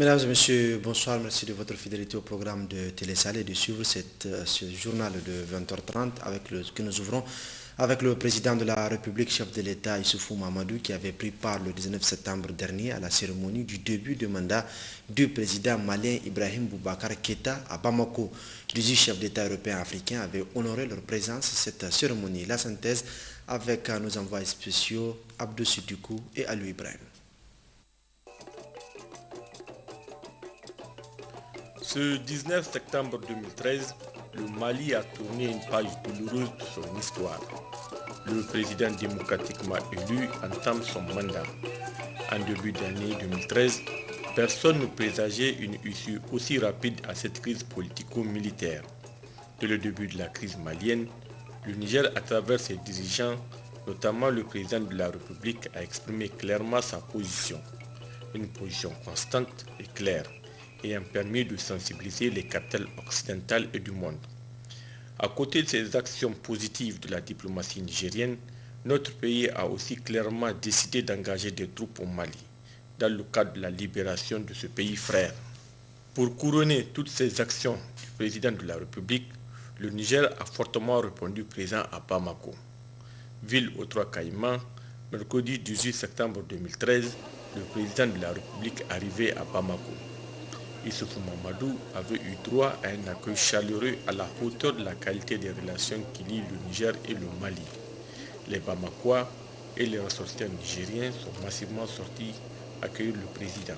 Mesdames et messieurs, bonsoir, merci de votre fidélité au programme de Télé Salé et de suivre ce journal de 20h30 que nous ouvrons avec le président de la République, chef de l'État Issoufou Mahamadou, qui avait pris part le 19 septembre dernier à la cérémonie du début de mandat du président malien Ibrahim Boubacar Keïta à Bamako. 18 chefs d'État européens et africains avaient honoré leur présence à cette cérémonie. La synthèse avec nos envoyés spéciaux Abdou Sidoukou et Alou Ibrahim. Ce 19 septembre 2013, le Mali a tourné une page douloureuse de son histoire. Le président démocratiquement élu entame son mandat. En début d'année 2013, personne ne présageait une issue aussi rapide à cette crise politico-militaire. Dès le début de la crise malienne, le Niger, à travers ses dirigeants, notamment le président de la République, a exprimé clairement sa position. Une position constante et claire, ayant permis de sensibiliser les capitales occidentales et du monde. À côté de ces actions positives de la diplomatie nigérienne, notre pays a aussi clairement décidé d'engager des troupes au Mali, dans le cadre de la libération de ce pays frère. Pour couronner toutes ces actions du président de la République, le Niger a fortement répondu présent à Bamako. Ville aux Trois Caïmans, mercredi 18 septembre 2013, le président de la République arrivait à Bamako. Issoufou Mahamadou avait eu droit à un accueil chaleureux à la hauteur de la qualité des relations qui lient le Niger et le Mali. Les Bamakois et les ressortissants nigériens sont massivement sortis accueillir le président.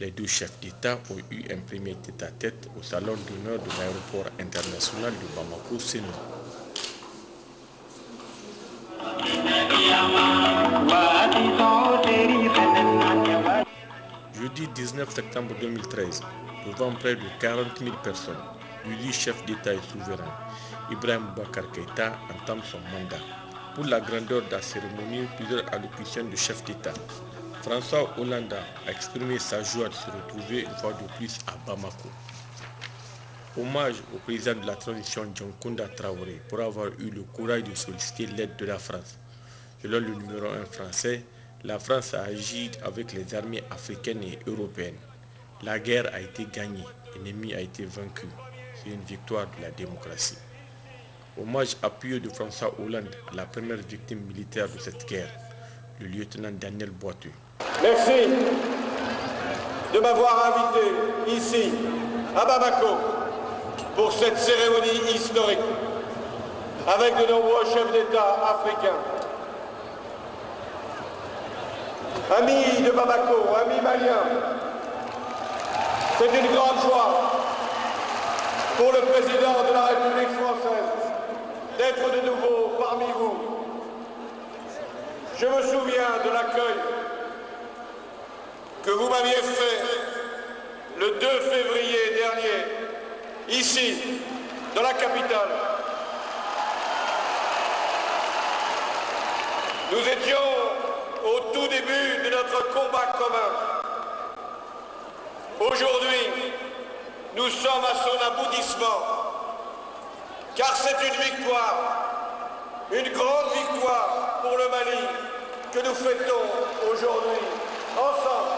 Les deux chefs d'État ont eu un premier tête-à-tête au salon d'honneur de l'aéroport international de Bamako-Sénou. Jeudi 19 septembre 2013, devant près de 40 000 personnes, le chef d'État et souverain, Ibrahim Boubacar Keïta, entame son mandat. Pour la grandeur de la cérémonie, plusieurs allocutions de chef d'État. François Hollande a exprimé sa joie de se retrouver une fois de plus à Bamako. Hommage au président de la transition Dioncounda Traoré pour avoir eu le courage de solliciter l'aide de la France. Selon le numéro 1 français, la France a agi avec les armées africaines et européennes. La guerre a été gagnée, l'ennemi a été vaincu. C'est une victoire de la démocratie. Hommage appuyé de François Hollande à la première victime militaire de cette guerre, le lieutenant Daniel Boiteux. Merci de m'avoir invité ici, à Bamako, pour cette cérémonie historique, avec de nombreux chefs d'État africains. Amis de Bamako, amis maliens, c'est une grande joie pour le président de la République française d'être de nouveau parmi vous. Je me souviens de l'accueil que vous m'aviez fait le 2 février dernier, ici, dans la capitale. Nous étions au tout début de notre combat commun. Aujourd'hui, nous sommes à son aboutissement, car c'est une victoire, une grande victoire pour le Mali que nous fêtons aujourd'hui, ensemble.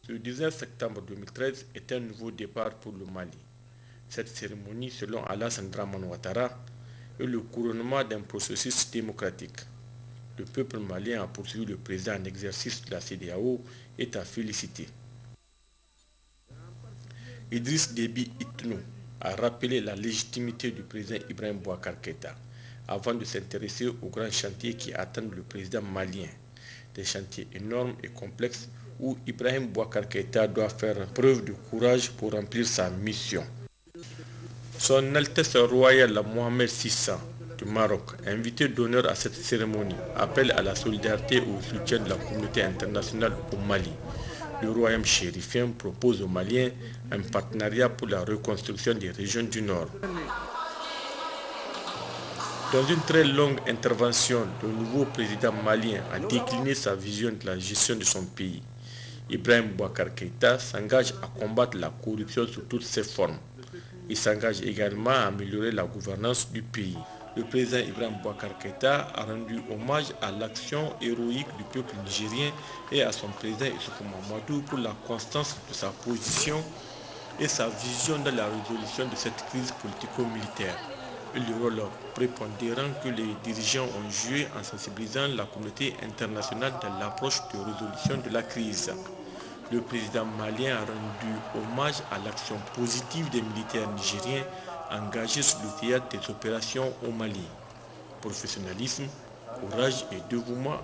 Le 19 septembre 2013 est un nouveau départ pour le Mali. Cette cérémonie, selon Alassane Dramane Ouattara, est le couronnement d'un processus démocratique. Le peuple malien a poursuivi le président en exercice de la CEDEAO est à féliciter. Idriss Déby Itno a rappelé la légitimité du président Ibrahim Boubacar Keïta avant de s'intéresser aux grands chantiers qui attendent le président malien. Des chantiers énormes et complexes où Ibrahim Boubacar Keïta doit faire preuve de courage pour remplir sa mission. Son Altesse royale Mohamed VI du Maroc, invité d'honneur à cette cérémonie, appelle à la solidarité et au soutien de la communauté internationale au Mali. Le royaume chérifien propose aux Maliens un partenariat pour la reconstruction des régions du Nord. Dans une très longue intervention, le nouveau président malien a décliné sa vision de la gestion de son pays. Ibrahim Boubacar Keïta s'engage à combattre la corruption sous toutes ses formes. Il s'engage également à améliorer la gouvernance du pays. Le président Ibrahim Boubacar Keïta a rendu hommage à l'action héroïque du peuple nigérien et à son président Issoufou Mahamadou pour la constance de sa position et sa vision dans la résolution de cette crise politico-militaire et le rôle prépondérant que les dirigeants ont joué en sensibilisant la communauté internationale dans l'approche de résolution de la crise. Le président malien a rendu hommage à l'action positive des militaires nigériens engagés sur le théâtre des opérations au Mali. Professionnalisme, courage et dévouement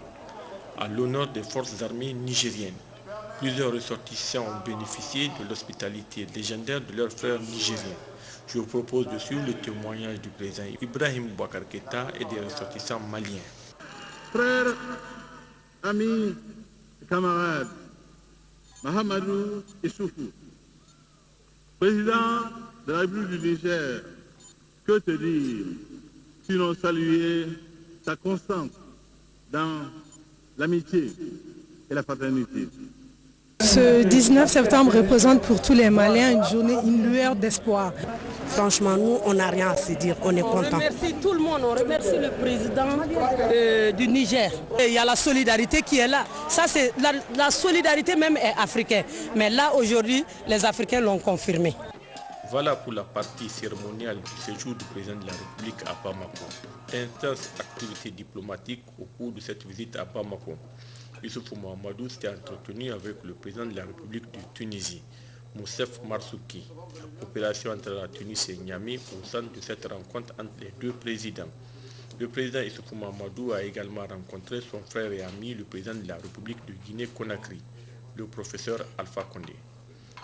à l'honneur des forces armées nigériennes. Plusieurs ressortissants ont bénéficié de l'hospitalité légendaire de leurs frères nigériens. Je vous propose de suivre le témoignage du président Ibrahim Boubacar Keïta et des ressortissants maliens. Frères, amis, camarades, Mahamadou Issoufou, président de la République du Niger, que te dire, sinon saluer ta constance dans l'amitié et la fraternité. Ce 19 septembre représente pour tous les Maliens une journée, une lueur d'espoir. Franchement, nous, on n'a rien à se dire, on est content. On remercie tout le monde, on remercie le président du Niger. Et il y a la solidarité qui est là. Ça, c'est la solidarité même est africaine. Mais là, aujourd'hui, les Africains l'ont confirmé. Voilà pour la partie cérémoniale du séjour du président de la République à Bamako. Intense activité diplomatique au cours de cette visite à Bamako. Issoufou Mahamadou s'était entretenu avec le président de la République de Tunisie, Moussef Marzouki. La coopération entre la Tunisie et Niamey au centre de cette rencontre entre les deux présidents. Le président Issoufou Mahamadou a également rencontré son frère et ami, le président de la République de Guinée-Conakry, le professeur Alpha Condé.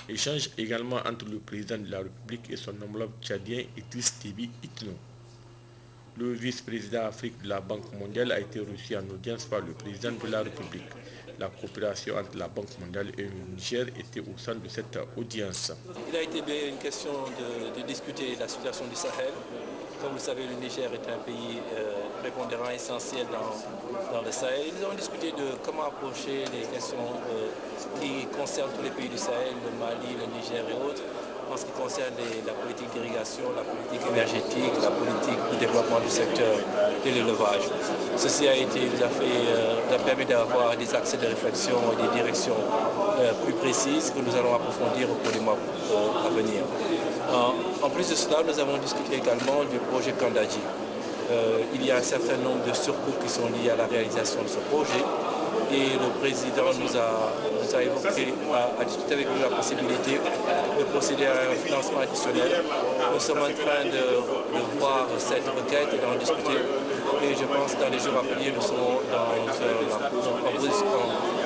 Échange également entre le président de la République et son homologue tchadien Idriss Déby Itno. Le vice-président Afrique de la Banque mondiale a été reçu en audience par le président de la République. La coopération entre la Banque mondiale et le Niger était au centre de cette audience. Il a été bien une question de discuter de la situation du Sahel. Comme vous savez, le Niger est un pays prépondérant, essentiel dans le Sahel. Nous avons discuté de comment approcher les questions qui concernent tous les pays du Sahel, le Mali, le Niger et autres, en ce qui concerne la politique d'irrigation, la politique énergétique, la politique de développement du secteur de l'élevage. Ceci nous a permis d'avoir des axes de réflexion et des directions plus précises que nous allons approfondir au cours des mois à venir. En plus de cela, nous avons discuté également du projet Kandadji. Il y a un certain nombre de surcoûts qui sont liés à la réalisation de ce projet et le président nous a évoqué, a discuté avec nous la possibilité de procéder à un financement additionnel. Nous sommes en train de voir cette requête et d'en discuter et je pense que dans les jours à venir, nous serons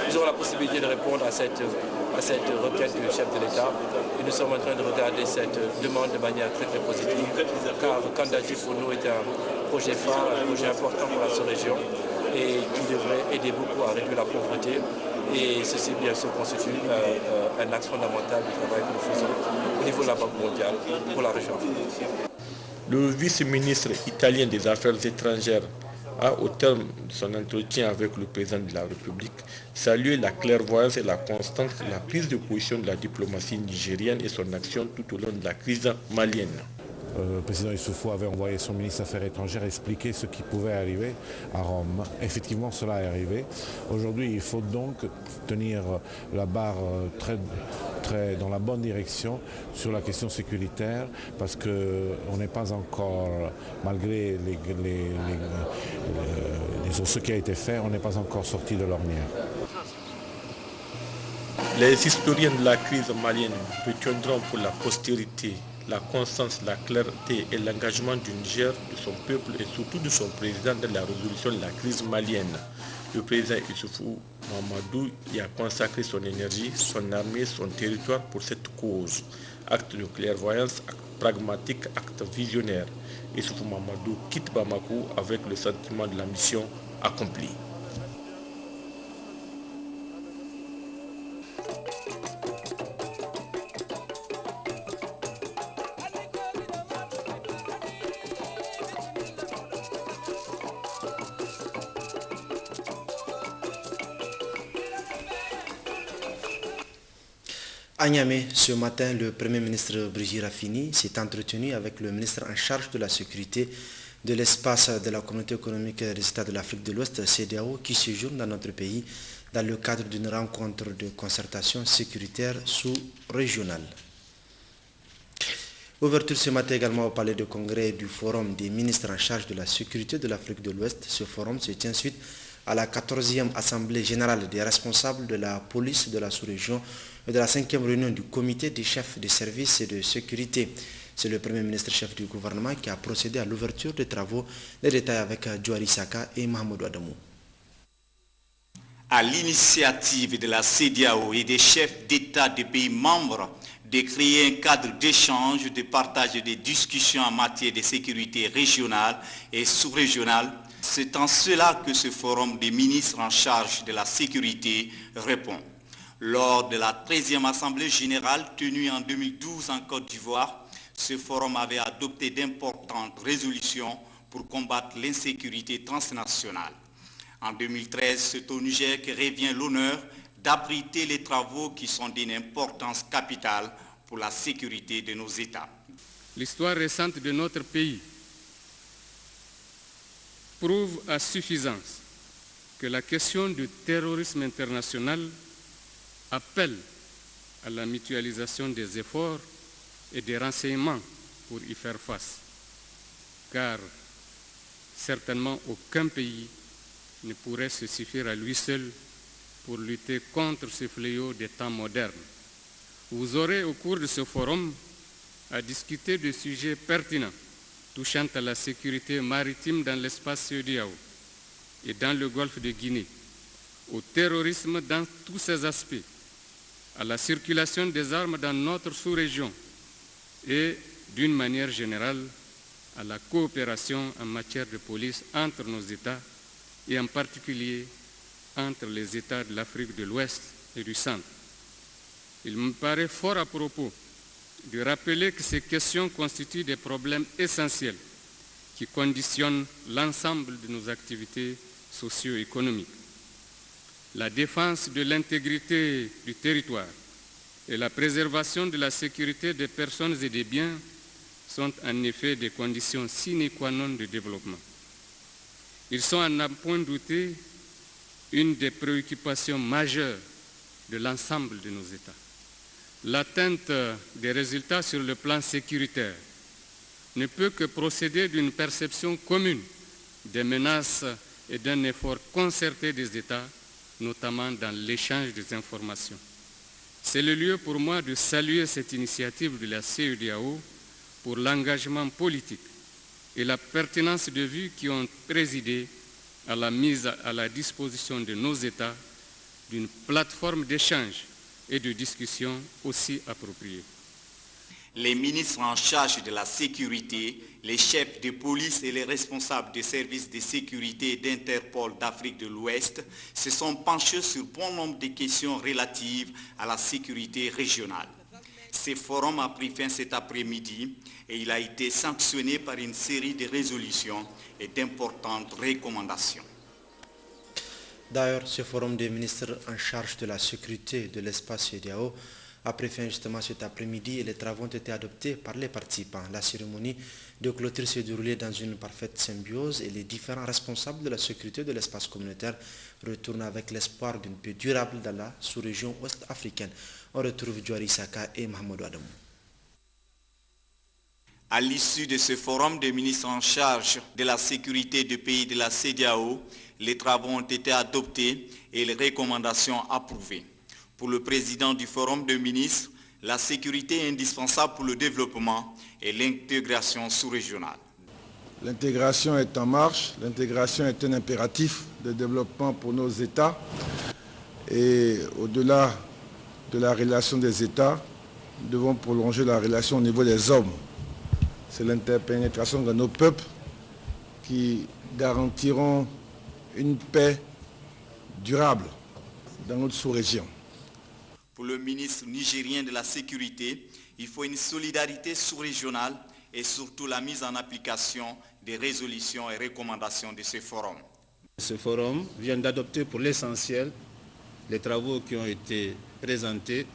nous aurons la possibilité de répondre à cette requête du chef de l'État et nous sommes en train de regarder cette demande de manière très très positive car Kandadji pour nous est un projet phare, un projet important pour la sous-région et qui devrait aider beaucoup à réduire la pauvreté et ceci bien sûr constitue un axe fondamental du travail que nous faisons au niveau de la Banque mondiale pour la région. Le vice-ministre italien des Affaires étrangères a, au terme de son entretien avec le président de la République, salué la clairvoyance et la constance de la prise de position de la diplomatie nigérienne et son action tout au long de la crise malienne. Le président Issoufou avait envoyé son ministre des Affaires étrangères expliquer ce qui pouvait arriver à Rome. Effectivement, cela est arrivé. Aujourd'hui, il faut donc tenir la barre très très dans la bonne direction sur la question sécuritaire parce qu'on n'est pas encore, malgré ce qui a été fait, on n'est pas encore sorti de l'ornière. Les historiens de la crise malienne retiendront pour la postérité la constance, la clarté et l'engagement du Niger, de son peuple et surtout de son président dans la résolution de la crise malienne. Le président Issoufou Mahamadou y a consacré son énergie, son armée, son territoire pour cette cause. Acte de clairvoyance, acte pragmatique, acte visionnaire. Issoufou Mahamadou quitte Bamako avec le sentiment de la mission accomplie. À Niamey, ce matin, le Premier ministre Brigitte Raffini s'est entretenu avec le ministre en charge de la sécurité de l'espace de la communauté économique des États de l'Afrique de l'Ouest, CEDEAO, qui séjourne dans notre pays dans le cadre d'une rencontre de concertation sécuritaire sous-régionale. Ouverture ce matin également au palais de congrès du Forum des ministres en charge de la sécurité de l'Afrique de l'Ouest. Ce forum se tient suite à la 14e Assemblée générale des responsables de la police de la sous-région et de la 5e réunion du comité des chefs de services et de sécurité. C'est le Premier ministre chef du gouvernement qui a procédé à l'ouverture des travaux. Les détails avec Djouari Saka et Mahamadou Adamou. À l'initiative de la CEDEAO et des chefs d'État des pays membres de créer un cadre d'échange, de partage et de discussions en matière de sécurité régionale et sous-régionale, c'est en cela que ce forum des ministres en charge de la sécurité répond. Lors de la 13e Assemblée générale tenue en 2012 en Côte d'Ivoire, ce forum avait adopté d'importantes résolutions pour combattre l'insécurité transnationale. En 2013, c'est au Niger que revient l'honneur d'abriter les travaux qui sont d'une importance capitale pour la sécurité de nos États. L'histoire récente de notre pays prouve à suffisance que la question du terrorisme international appelle à la mutualisation des efforts et des renseignements pour y faire face, car certainement aucun pays ne pourrait se suffire à lui seul pour lutter contre ce fléau des temps modernes. Vous aurez au cours de ce forum à discuter de sujets pertinents touchant à la sécurité maritime dans l'espace CEDEAO et dans le golfe de Guinée, au terrorisme dans tous ses aspects, à la circulation des armes dans notre sous-région et, d'une manière générale, à la coopération en matière de police entre nos États et en particulier entre les États de l'Afrique de l'Ouest et du Centre. Il me paraît fort à propos de rappeler que ces questions constituent des problèmes essentiels qui conditionnent l'ensemble de nos activités socio-économiques. La défense de l'intégrité du territoire et la préservation de la sécurité des personnes et des biens sont en effet des conditions sine qua non de développement. Ils sont à n'en point douter une des préoccupations majeures de l'ensemble de nos États. L'atteinte des résultats sur le plan sécuritaire ne peut que procéder d'une perception commune des menaces et d'un effort concerté des États, notamment dans l'échange des informations. C'est le lieu pour moi de saluer cette initiative de la CEDEAO pour l'engagement politique et la pertinence de vues qui ont présidé à la mise à la disposition de nos États d'une plateforme d'échange et de discussion aussi appropriée. Les ministres en charge de la sécurité, les chefs de police et les responsables des services de sécurité d'Interpol d'Afrique de l'Ouest se sont penchés sur bon nombre de questions relatives à la sécurité régionale. Ce forum a pris fin cet après-midi et il a été sanctionné par une série de résolutions et d'importantes recommandations. D'ailleurs, ce forum des ministres en charge de la sécurité de l'espace CEDEAO a pris fin justement cet après-midi et les travaux ont été adoptés par les participants. La cérémonie de clôture s'est déroulée dans une parfaite symbiose et les différents responsables de la sécurité de l'espace communautaire retournent avec l'espoir d'une paix durable dans la sous-région ouest-africaine. On retrouve Djouari Saka et Mohamed Adamou. À l'issue de ce forum des ministres en charge de la sécurité des pays de la CEDEAO, les travaux ont été adoptés et les recommandations approuvées. Pour le président du forum des ministres, la sécurité est indispensable pour le développement et l'intégration sous-régionale. L'intégration est en marche, l'intégration est un impératif de développement pour nos États. Et au-delà de la relation des États, nous devons prolonger la relation au niveau des hommes. C'est l'interpénétration de nos peuples qui garantiront une paix durable dans notre sous-région. Pour le ministre nigérien de la Sécurité, il faut une solidarité sous-régionale et surtout la mise en application des résolutions et recommandations de ce forum. Ce forum vient d'adopter pour l'essentiel les travaux qui ont été présentés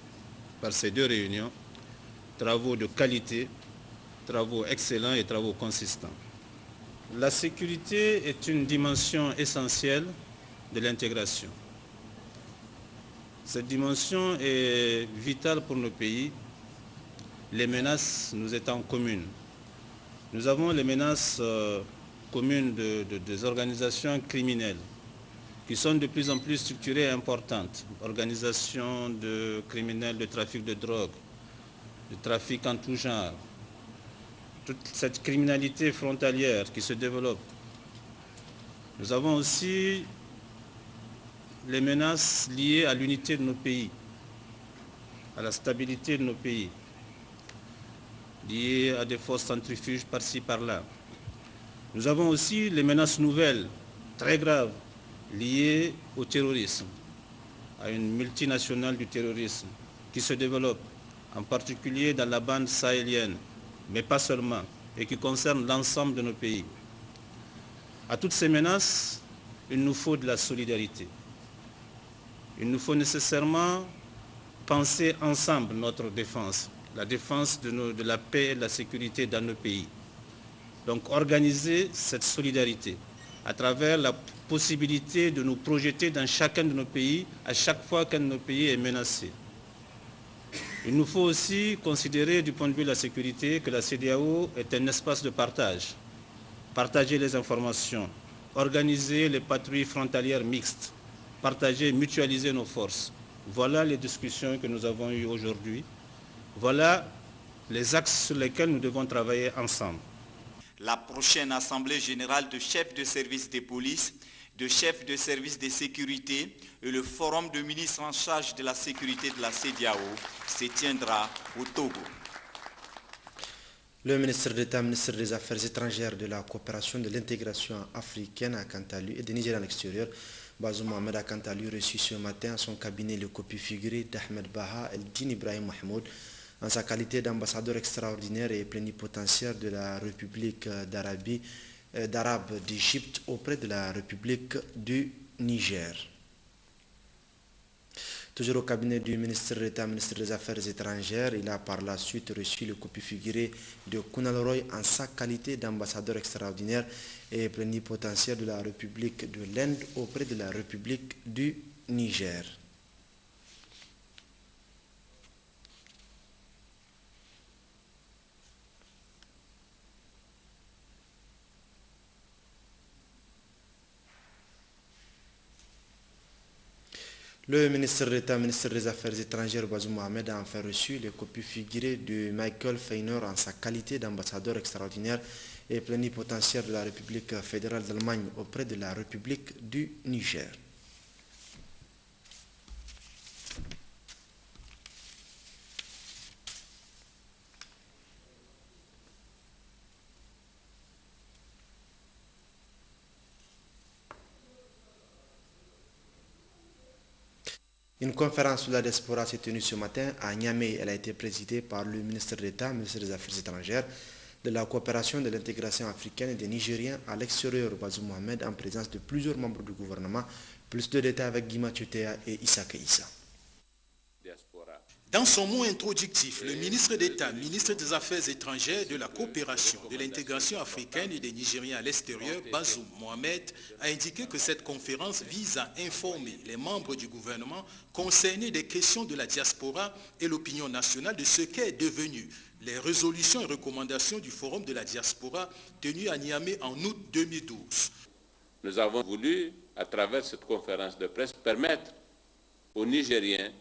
par ces deux réunions, travaux de qualité, travaux excellents et travaux consistants. La sécurité est une dimension essentielle de l'intégration. Cette dimension est vitale pour nos pays, les menaces nous étant communes. Nous avons les menaces communes des organisations criminelles qui sont de plus en plus structurées et importantes. Organisations de criminels de trafic de drogue, de trafic en tout genre. Toute cette criminalité frontalière qui se développe. Nous avons aussi les menaces liées à l'unité de nos pays, à la stabilité de nos pays, liées à des forces centrifuges par-ci, par-là. Nous avons aussi les menaces nouvelles, très graves, liées au terrorisme, à une multinationale du terrorisme qui se développe, en particulier dans la bande sahélienne, mais pas seulement, et qui concerne l'ensemble de nos pays. À toutes ces menaces, il nous faut de la solidarité. Il nous faut nécessairement penser ensemble notre défense, la défense de la paix et de la sécurité dans nos pays. Donc organiser cette solidarité à travers la possibilité de nous projeter dans chacun de nos pays à chaque fois qu'un de nos pays est menacé. Il nous faut aussi considérer du point de vue de la sécurité que la CEDEAO est un espace de partage. Partager les informations, organiser les patrouilles frontalières mixtes, partager, mutualiser nos forces. Voilà les discussions que nous avons eues aujourd'hui. Voilà les axes sur lesquels nous devons travailler ensemble. La prochaine Assemblée générale de chefs de service de police, de chefs de service de sécurité et le forum de ministres en charge de la sécurité de la CEDEAO se tiendra au Togo. Le ministre d'État, ministre des Affaires étrangères, de la coopération de l'intégration africaine a quant à lui et des Nigériens à l'extérieur, Bazoum Mohamed a quant à lui reçu ce matin à son cabinet le copie figurée d'Ahmed Baha El-Din Ibrahim Mahmoud en sa qualité d'ambassadeur extraordinaire et plénipotentiaire de la République d'Arabe d'Égypte auprès de la République du Niger. Toujours au cabinet du ministre d'État, ministre des Affaires étrangères, il a par la suite reçu le copie figurée de Kunal Roy en sa qualité d'ambassadeur extraordinaire et plénipotentiaire de la République de l'Inde auprès de la République du Niger. Le ministre d'État, ministre des Affaires étrangères, Bazoum Mohamed, a enfin reçu les copies figurées de Michael Feiner en sa qualité d'ambassadeur extraordinaire et plénipotentiaire de la République fédérale d'Allemagne auprès de la République du Niger. Une conférence sur la diaspora s'est tenue ce matin à Niamey. Elle a été présidée par le ministre d'État, ministre des Affaires étrangères, de la coopération de l'intégration africaine et des Nigériens à l'extérieur, Bazoum Mohamed, en présence de plusieurs membres du gouvernement. Plus de détails avec Guima Tchotea et Issa Keïssa. Dans son mot introductif, le ministre d'État, ministre des Affaires étrangères, de la coopération, de l'intégration africaine et des Nigériens à l'extérieur, Bazoum Mohamed, a indiqué que cette conférence vise à informer les membres du gouvernement concernés des questions de la diaspora et l'opinion nationale de ce qu'est devenu les résolutions et recommandations du Forum de la diaspora tenu à Niamey en août 2012. Nous avons voulu, à travers cette conférence de presse, permettre aux Nigériens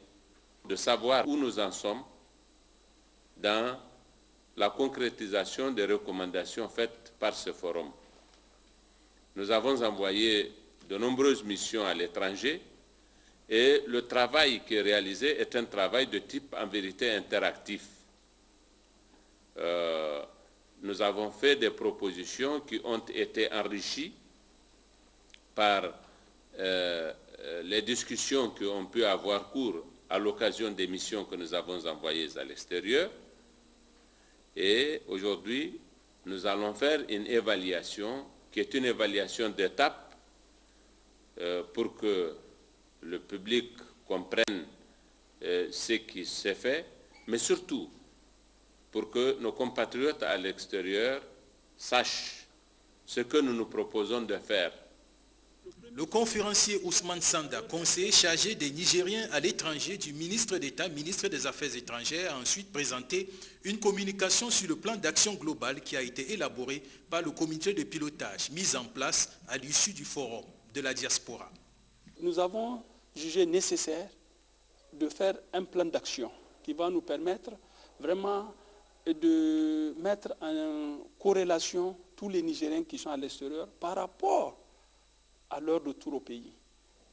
de savoir où nous en sommes dans la concrétisation des recommandations faites par ce forum. Nous avons envoyé de nombreuses missions à l'étranger et le travail qui est réalisé est un travail de type en vérité interactif. Nous avons fait des propositions qui ont été enrichies par les discussions qui ont pu avoir cours à l'occasion des missions que nous avons envoyées à l'extérieur. Et aujourd'hui, nous allons faire une évaluation qui est une évaluation d'étape pour que le public comprenne ce qui s'est fait, mais surtout pour que nos compatriotes à l'extérieur sachent ce que nous nous proposons de faire. Le conférencier Ousmane Sanda, conseiller chargé des Nigériens à l'étranger du ministre d'État, ministre des Affaires étrangères, a ensuite présenté une communication sur le plan d'action global qui a été élaboré par le comité de pilotage mis en place à l'issue du forum de la diaspora. Nous avons jugé nécessaire de faire un plan d'action qui va nous permettre vraiment de mettre en corrélation tous les Nigériens qui sont à l'extérieur par rapport à leur retour au pays.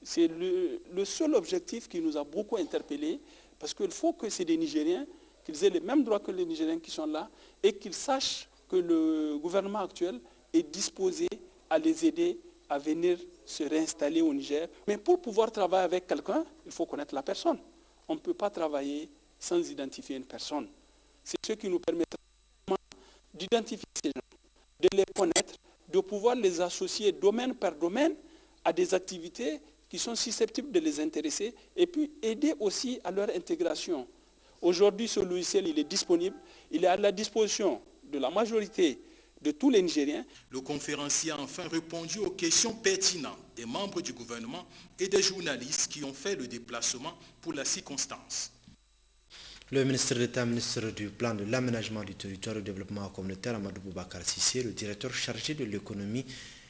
C'est le seul objectif qui nous a beaucoup interpellés, parce qu'il faut que c'est des Nigériens, qu'ils aient les mêmes droits que les Nigériens qui sont là, et qu'ils sachent que le gouvernement actuel est disposé à les aider à venir se réinstaller au Niger. Mais pour pouvoir travailler avec quelqu'un, il faut connaître la personne. On ne peut pas travailler sans identifier une personne. C'est ce qui nous permettra d'identifier ces gens, de les connaître, de pouvoir les associer domaine par domaine à des activités qui sont susceptibles de les intéresser et puis aider aussi à leur intégration. Aujourd'hui, ce logiciel, il est disponible, il est à la disposition de la majorité de tous les Nigériens. Le conférencier a enfin répondu aux questions pertinentes des membres du gouvernement et des journalistes qui ont fait le déplacement pour la circonstance. Le ministre d'État, ministre du Plan de l'Aménagement du Territoire et du Développement communautaire, Amadou Boubacar Cissé, le directeur chargé de l'économie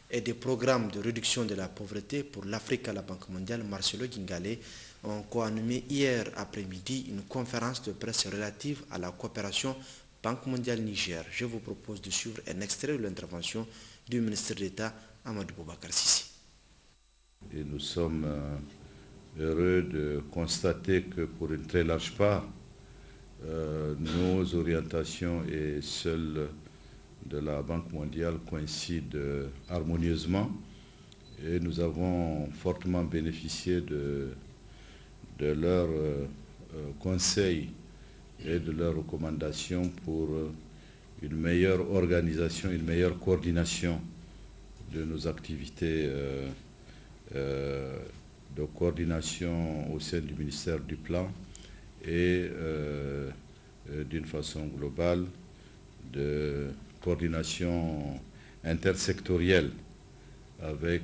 et des programmes de réduction de la pauvreté pour l'Afrique à la Banque mondiale, Marcelo Guingale, ont co-animé hier après-midi une conférence de presse relative à la coopération Banque mondiale Niger. Je vous propose de suivre un extrait de l'intervention du ministre d'État, Amadou Boubacar Cissé. Et nous sommes heureux de constater que pour une très large part, nos orientations et celles de la Banque mondiale coïncident harmonieusement et nous avons fortement bénéficié de leurs conseils et de leurs recommandations pour une meilleure organisation, une meilleure coordination de nos activités de coordination au sein du ministère du Plan et d'une façon globale de coordination intersectorielle avec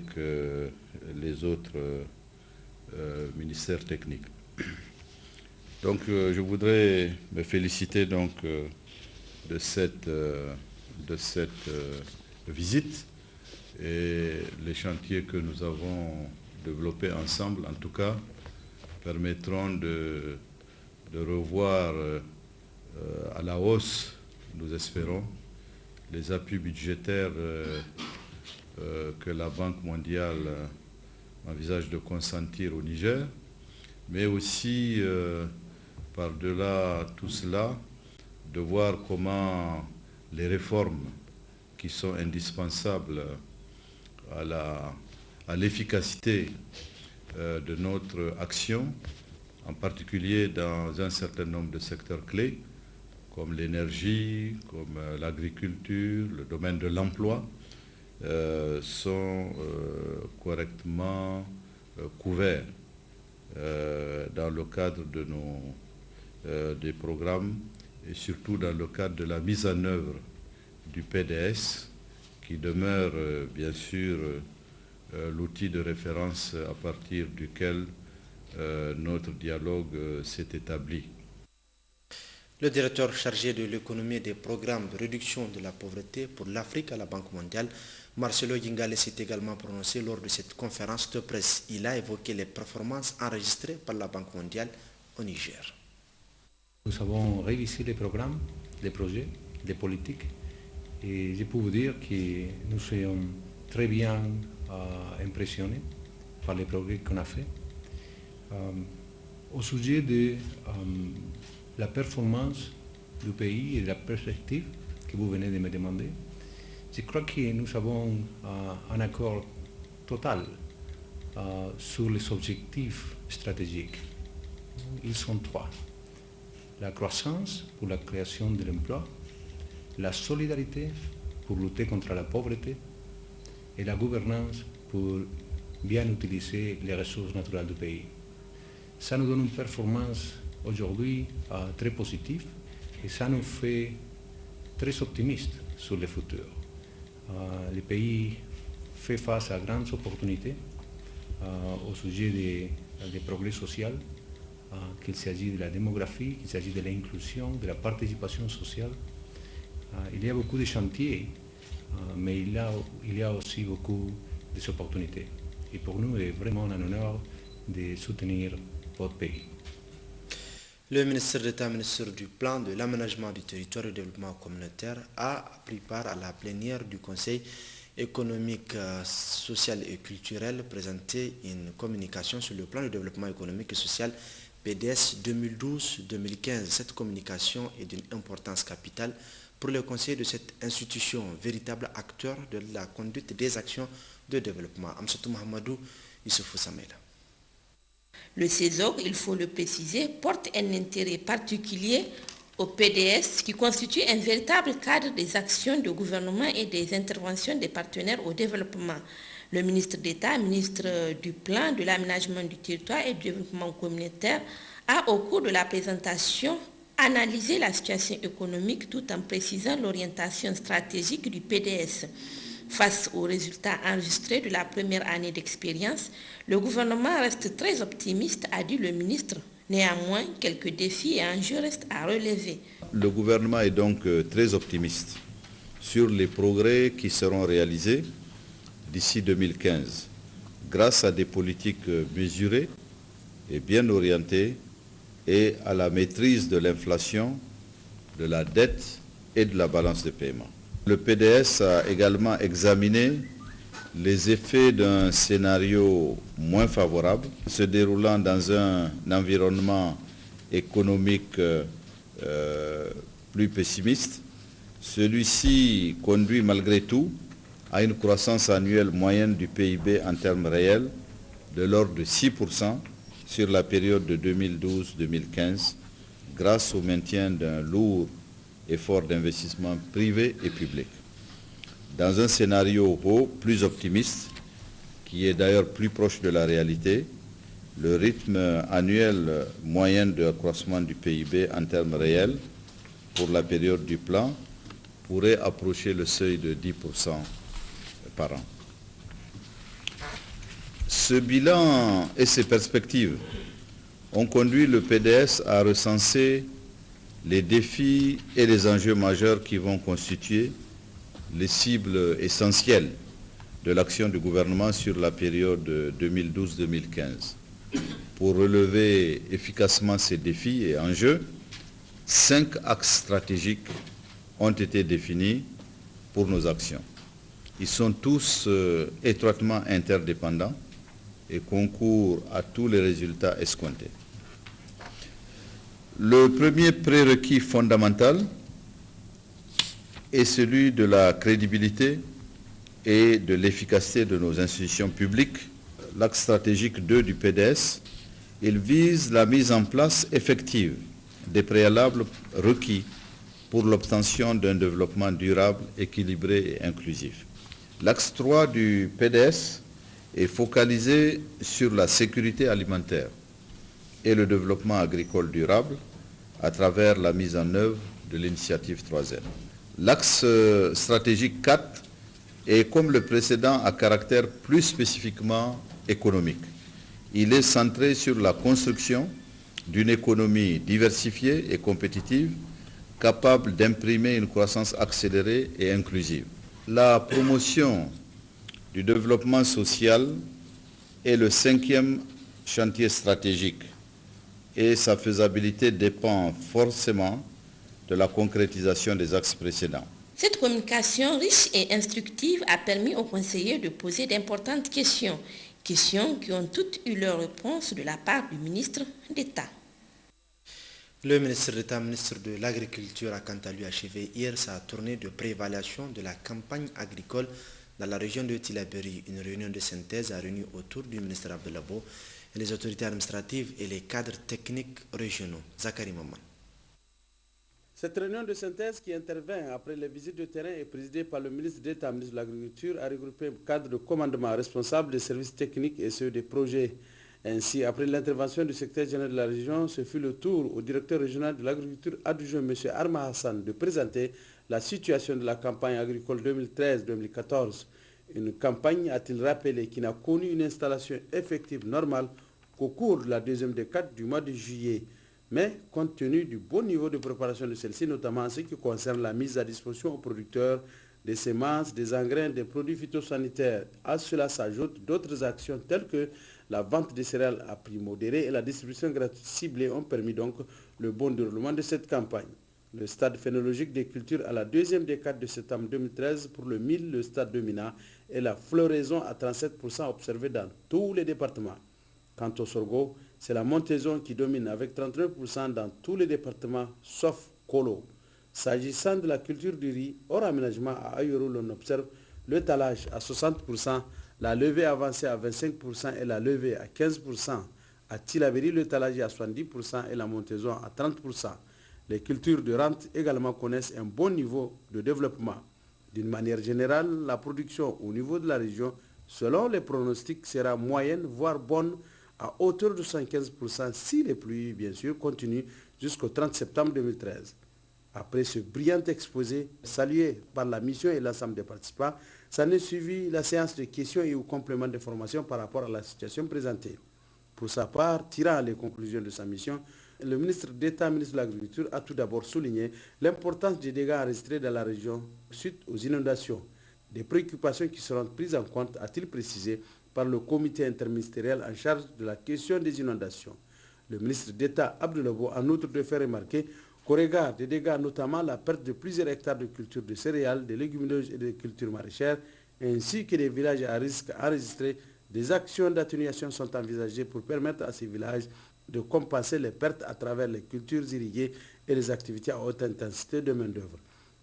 les autres ministères techniques. Donc je voudrais me féliciter donc de cette visite et les chantiers que nous avons développés ensemble, en tout cas, permettront de revoir à la hausse, nous espérons, les appuis budgétaires que la Banque mondiale envisage de consentir au Niger, mais aussi, par-delà tout cela, de voir comment les réformes qui sont indispensables à l'efficacité de notre action, en particulier dans un certain nombre de secteurs clés, comme l'énergie, comme l'agriculture, le domaine de l'emploi, sont correctement couverts dans le cadre de nos des programmes et surtout dans le cadre de la mise en œuvre du PDS qui demeure bien sûr l'outil de référence à partir duquel notre dialogue s'est établi. Le directeur chargé de l'économie et des programmes de réduction de la pauvreté pour l'Afrique à la Banque mondiale, Marcelo Yingale, s'est également prononcé lors de cette conférence de presse. Il a évoqué les performances enregistrées par la Banque mondiale au Niger. Nous avons révisé les programmes, les projets, les politiques et je peux vous dire que nous sommes très bien impressionnés par les progrès qu'on a fait. Au sujet de la performance du pays et de la perspective que vous venez de me demander, je crois que nous avons un accord total sur les objectifs stratégiques. Ils sont trois. La croissance pour la création de l'emploi, la solidarité pour lutter contre la pauvreté et la gouvernance pour bien utiliser les ressources naturelles du pays. Ça nous donne une performance aujourd'hui très positive et ça nous fait très optimistes sur le futur. Le pays fait face à grandes opportunités au sujet des progrès sociaux, qu'il s'agit de la démographie, qu'il s'agit de l'inclusion, de la participation sociale. Il y a beaucoup de chantiers, mais il y a aussi beaucoup d'opportunités. Et pour nous, c'est vraiment un honneur de soutenir votre pays. Le ministre d'État, ministre du Plan, de l'Aménagement du Territoire et du Développement communautaire, a pris part à la plénière du Conseil économique, social et culturel, présenté une communication sur le plan de développement économique et social PDS 2012-2015. Cette communication est d'une importance capitale pour le Conseil de cette institution, véritable acteur de la conduite des actions de développement. Amsatou Mohamedou, Youssoufou Samela. Le César, il faut le préciser, porte un intérêt particulier au PDS qui constitue un véritable cadre des actions de gouvernement et des interventions des partenaires au développement. Le ministre d'État, ministre du Plan, de l'Aménagement du Territoire et du Développement communautaire, a au cours de la présentation analysé la situation économique tout en précisant l'orientation stratégique du PDS. Face aux résultats enregistrés de la première année d'expérience, le gouvernement reste très optimiste, a dit le ministre. Néanmoins, quelques défis et enjeux restent à relever. Le gouvernement est donc très optimiste sur les progrès qui seront réalisés d'ici 2015 grâce à des politiques mesurées et bien orientées et à la maîtrise de l'inflation, de la dette et de la balance de paiement. Le PDS a également examiné les effets d'un scénario moins favorable, se déroulant dans un environnement économique plus pessimiste. Celui-ci conduit malgré tout à une croissance annuelle moyenne du PIB en termes réels de l'ordre de 6% sur la période de 2012-2015, grâce au maintien d'un lourd effort d'investissement privé et public. Dans un scénario plus optimiste, qui est d'ailleurs plus proche de la réalité, le rythme annuel moyen de accroissement du PIB en termes réels pour la période du plan pourrait approcher le seuil de 10% par an. Ce bilan et ces perspectives ont conduit le PDS à recenser les défis et les enjeux majeurs qui vont constituer les cibles essentielles de l'action du gouvernement sur la période 2012-2015. Pour relever efficacement ces défis et enjeux, 5 axes stratégiques ont été définis pour nos actions. Ils sont tous étroitement interdépendants et concourent à tous les résultats escomptés. Le premier prérequis fondamental est celui de la crédibilité et de l'efficacité de nos institutions publiques. L'axe stratégique 2 du PDS, il vise la mise en place effective des préalables requis pour l'obtention d'un développement durable, équilibré et inclusif. L'axe 3 du PDS est focalisé sur la sécurité alimentaire et le développement agricole durable à travers la mise en œuvre de l'initiative 3N. L'axe stratégique 4 est, comme le précédent, à caractère plus spécifiquement économique. Il est centré sur la construction d'une économie diversifiée et compétitive, capable d'imprimer une croissance accélérée et inclusive. La promotion du développement social est le 5e chantier stratégique et sa faisabilité dépend forcément de la concrétisation des axes précédents. Cette communication riche et instructive a permis aux conseillers de poser d'importantes questions, questions qui ont toutes eu leur réponse de la part du ministre d'État. Le ministre d'État, ministre de l'Agriculture, a quant à lui achevé hier sa tournée de préévaluation de la campagne agricole dans la région de Tillabéri. Une réunion de synthèse a réuni autour du ministre Abdelabo et les autorités administratives et les cadres techniques régionaux. Zakari Maman. Cette réunion de synthèse qui intervient après les visites de terrain est présidée par le ministre d'État, ministre de l'Agriculture, a regroupé cadres de commandement responsables des services techniques et ceux des projets. Ainsi, après l'intervention du secrétaire général de la région, ce fut le tour au directeur régional de l'agriculture adjoint, M. Arma Hassan, de présenter la situation de la campagne agricole 2013-2014. Une campagne, a-t-il rappelé, qui n'a connu une installation effective normale qu'au cours de la deuxième décade du mois de juillet. Mais compte tenu du bon niveau de préparation de celle-ci, notamment en ce qui concerne la mise à disposition aux producteurs des semences, des engrais, des produits phytosanitaires. À cela s'ajoutent d'autres actions telles que la vente des céréales à prix modéré et la distribution gratuite ciblée ont permis donc le bon déroulement de cette campagne. Le stade phénologique des cultures à la deuxième décade de septembre 2013 pour le mil, le stade de Mina et la floraison à 37% observée dans tous les départements. Quant au sorgho, c'est la montaison qui domine avec 39% dans tous les départements sauf Kolo. S'agissant de la culture du riz, hors aménagement à Ayoro, l'on observe le talage à 60%, la levée avancée à 25% et la levée à 15%. À Tillabéri, le talage est à 70% et la montaison à 30%. Les cultures de rente également connaissent un bon niveau de développement. D'une manière générale, la production au niveau de la région, selon les pronostics, sera moyenne, voire bonne, à hauteur de 115% si les pluies, bien sûr, continuent jusqu'au 30 septembre 2013. Après ce brillant exposé, salué par la mission et l'ensemble des participants, s'en est suivi la séance de questions et ou compléments d'information par rapport à la situation présentée. Pour sa part, tirant les conclusions de sa mission, le ministre d'État, ministre de l'Agriculture, a tout d'abord souligné l'importance des dégâts enregistrés dans la région suite aux inondations. Des préoccupations qui seront prises en compte, a-t-il précisé, par le comité interministériel en charge de la question des inondations. Le ministre d'État, Abdelabo, en outre de faire remarquer qu'au regard des dégâts, notamment la perte de plusieurs hectares de cultures de céréales, de légumineuses et de cultures maraîchères, ainsi que des villages à risque enregistrés, des actions d'atténuation sont envisagées pour permettre à ces villages de compenser les pertes à travers les cultures irriguées et les activités à haute intensité de main-d'œuvre.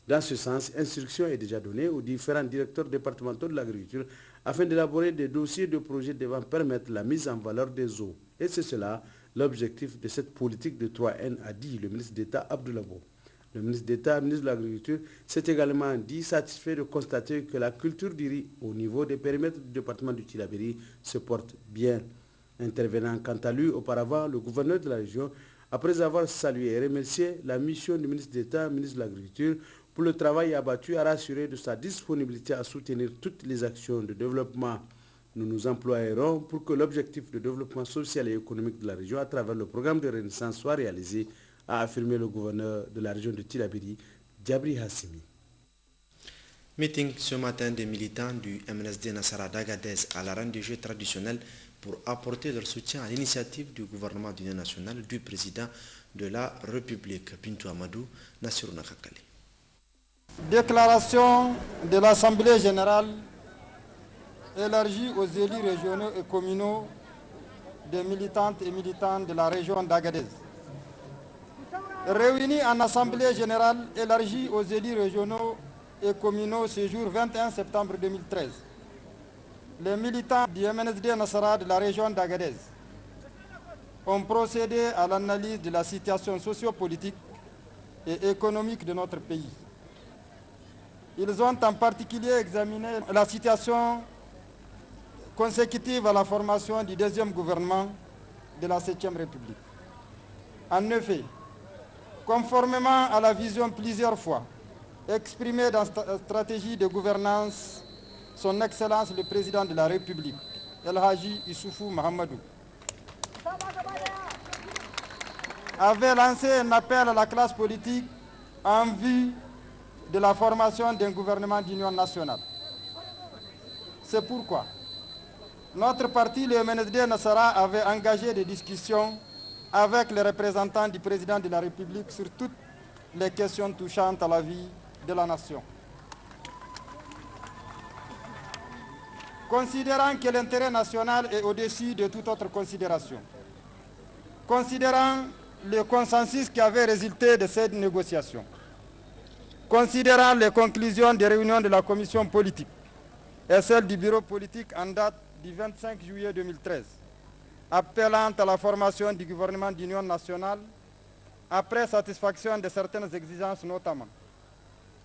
Dans ce sens, instruction est déjà donnée aux différents directeurs départementaux de l'agriculture afin d'élaborer des dossiers de projets devant permettre la mise en valeur des eaux. Et c'est cela l'objectif de cette politique de 3N, a dit le ministre d'État Abdelabo. Le ministre d'État, ministre de l'Agriculture, s'est également dit satisfait de constater que la culture du riz au niveau des périmètres du département du Tillabéri se porte bien. Intervenant quant à lui auparavant, le gouverneur de la région, après avoir salué et remercié la mission du ministre d'État, ministre de l'Agriculture, pour le travail abattu, a rassuré de sa disponibilité à soutenir toutes les actions de développement. Nous nous emploierons pour que l'objectif de développement social et économique de la région à travers le programme de Renaissance soit réalisé, a affirmé le gouverneur de la région de Tillabéri, Djabri Hassimi. Meeting ce matin des militants du MNSD Nassara d'Agadez à la reine des Jeux traditionnels pour apporter leur soutien à l'initiative du gouvernement d'union nationale du président de la République, Bintou Amadou, Nassirou Nakakali. Déclaration de l'Assemblée générale élargie aux élus régionaux et communaux des militantes et militants de la région d'Agadez. Réunis en Assemblée générale élargie aux élus régionaux et communaux ce jour 21 septembre 2013, les militants du MNSD Nassara de la région d'Agadez ont procédé à l'analyse de la situation sociopolitique et économique de notre pays. Ils ont en particulier examiné la situation consécutive à la formation du deuxième gouvernement de la 7e République. En effet, conformément à la vision plusieurs fois exprimée dans la stratégie de gouvernance, son Excellence le Président de la République, El Hadji Issoufou Mahamadou, avait lancé un appel à la classe politique en vue de la formation d'un gouvernement d'union nationale. C'est pourquoi notre parti, le MNSD Nassara, avait engagé des discussions avec les représentants du président de la République sur toutes les questions touchant à la vie de la nation. Considérant que l'intérêt national est au-dessus de toute autre considération, considérant le consensus qui avait résulté de cette négociation, considérant les conclusions des réunions de la commission politique et celles du bureau politique en date du 25 juillet 2013, appelant à la formation du gouvernement d'union nationale après satisfaction de certaines exigences, notamment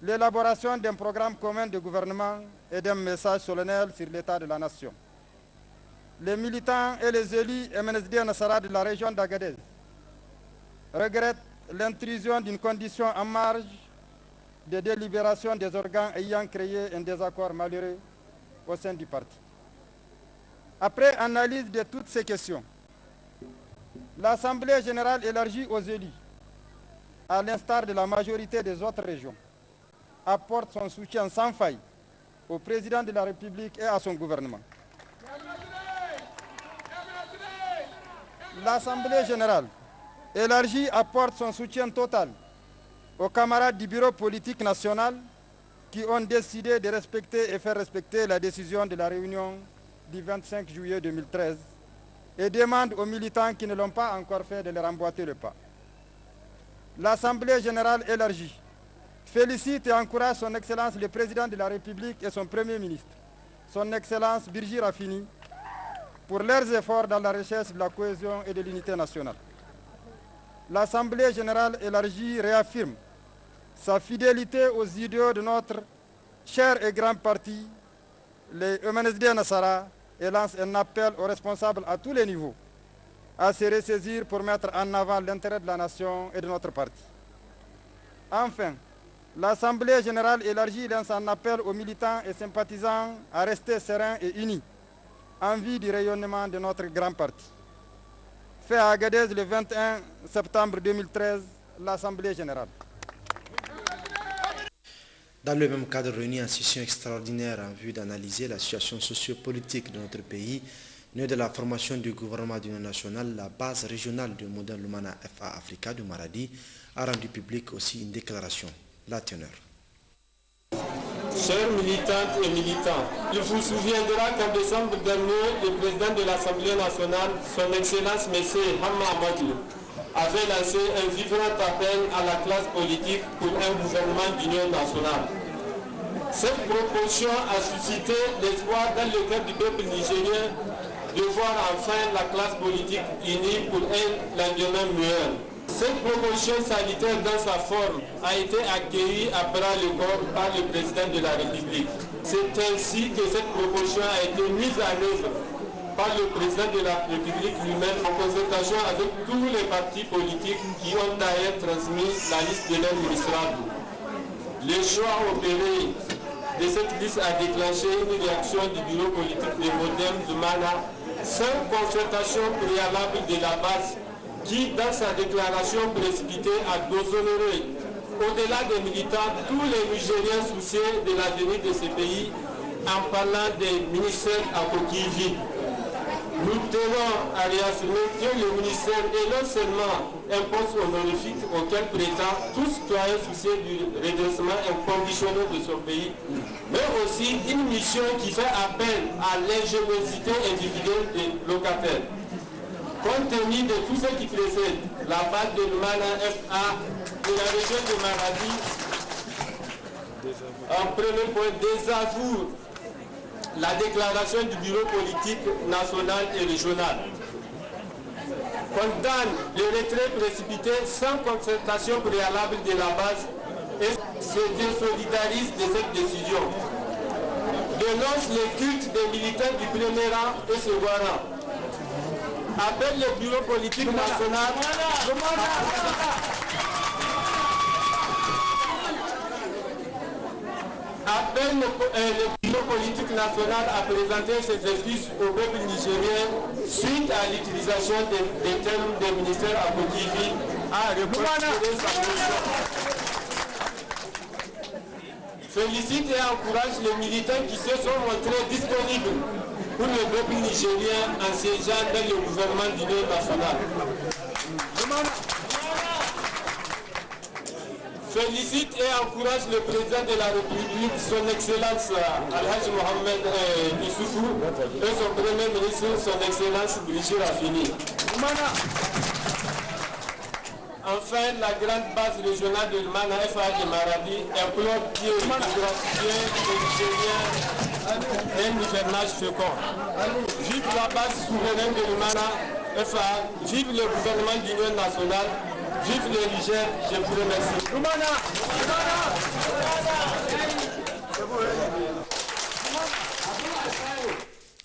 l'élaboration d'un programme commun de gouvernement et d'un message solennel sur l'état de la nation. Les militants et les élus MNSD Nassara de la région d'Agadez regrettent l'intrusion d'une condition en marge de délibération des organes ayant créé un désaccord malheureux au sein du parti. Après analyse de toutes ces questions, l'Assemblée générale élargie aux élus, à l'instar de la majorité des autres régions, apporte son soutien sans faille au président de la République et à son gouvernement. L'Assemblée générale élargie apporte son soutien total aux camarades du bureau politique national qui ont décidé de respecter et faire respecter la décision de la réunion du 25 juillet 2013 et demande aux militants qui ne l'ont pas encore fait de leur emboîter le pas. L'Assemblée générale élargie félicite et encourage son Excellence le Président de la République et son Premier ministre, son Excellence Birji Rafini, pour leurs efforts dans la recherche de la cohésion et de l'unité nationale. L'Assemblée générale élargie réaffirme sa fidélité aux idéaux de notre cher et grand parti, les MNSD Nassara, et lance un appel aux responsables à tous les niveaux à se ressaisir pour mettre en avant l'intérêt de la nation et de notre parti. Enfin, l'Assemblée générale élargie lance un appel aux militants et sympathisants à rester sereins et unis en vue du rayonnement de notre grand parti. Fait à Agadez le 21 septembre 2013, l'Assemblée générale. Dans le même cadre, réuni en session extraordinaire en vue d'analyser la situation sociopolitique de notre pays, née de la formation du gouvernement d'union nationale, la base régionale du modèle Lumana FA Africa du Maradi a rendu public aussi une déclaration. La teneur. Chers militantes et militants, il vous souviendra qu'en décembre dernier, le président de l'Assemblée nationale, son Excellence M. Hamma Amadou, avait lancé un vibrant appel à la classe politique pour un gouvernement d'union nationale. Cette proposition a suscité l'espoir dans le cœur du peuple nigérien de voir enfin la classe politique unie pour un lendemain meilleur. Cette proposition sanitaire dans sa forme a été accueillie à bras le corps par le président de la République. C'est ainsi que cette proposition a été mise en œuvre par le président de la République lui-même en concertation avec tous les partis politiques qui ont d'ailleurs transmis la liste de leurs ministrables. Le choix opéré de cette liste a déclenché une réaction du bureau politique de Modem de Mana sans concertation préalable de la base qui, dans sa déclaration précipitée, a déshonoré au-delà des militants tous les Nigériens soucieux de l'avenir de ce pays en parlant des ministères à coquille vide. Nous tenons à réaffirmer que le ministère est non seulement un poste honorifique auquel prétend tout citoyen soucieux du redressement inconditionnel de son pays, mais aussi une mission qui fait appel à l'ingéniosité individuelle des locataires. Compte tenu de tout ce qui précède, la base de Lumana FA de la région de Maradi, en premier point, désavoue la déclaration du bureau politique national et régional, condamne le retrait précipité sans concertation préalable de la base et se désolidarise de cette décision, dénonce le culte des militaires du premier rang et second rang, appelle le bureau politique national appelle le bureau politique national à présenter ses excuses au peuple nigérien suite à l'utilisation des termes des ministères à Côte-d'Ivoire à reconsidérer sa position. Félicite et encourage les militants qui se sont montrés disponibles pour le peuple nigérien en siégeant dans le gouvernement d'union nationale. Félicite et encourage le président de la République, son Excellence Al-Hajj Mohamed Issoufou, et son premier ministre, son Excellence Brigitte Raffini. Enfin, la grande base régionale de l'Mana FA de Maradi implore Dieu de gratifier les Nigériens un hivernage fécond. Vive la base souveraine de l'Mana FA, vive le gouvernement d'union nationale, vive le Niger, je vous remercie.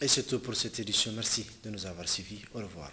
Et c'est tout pour cette édition. Merci de nous avoir suivis. Au revoir.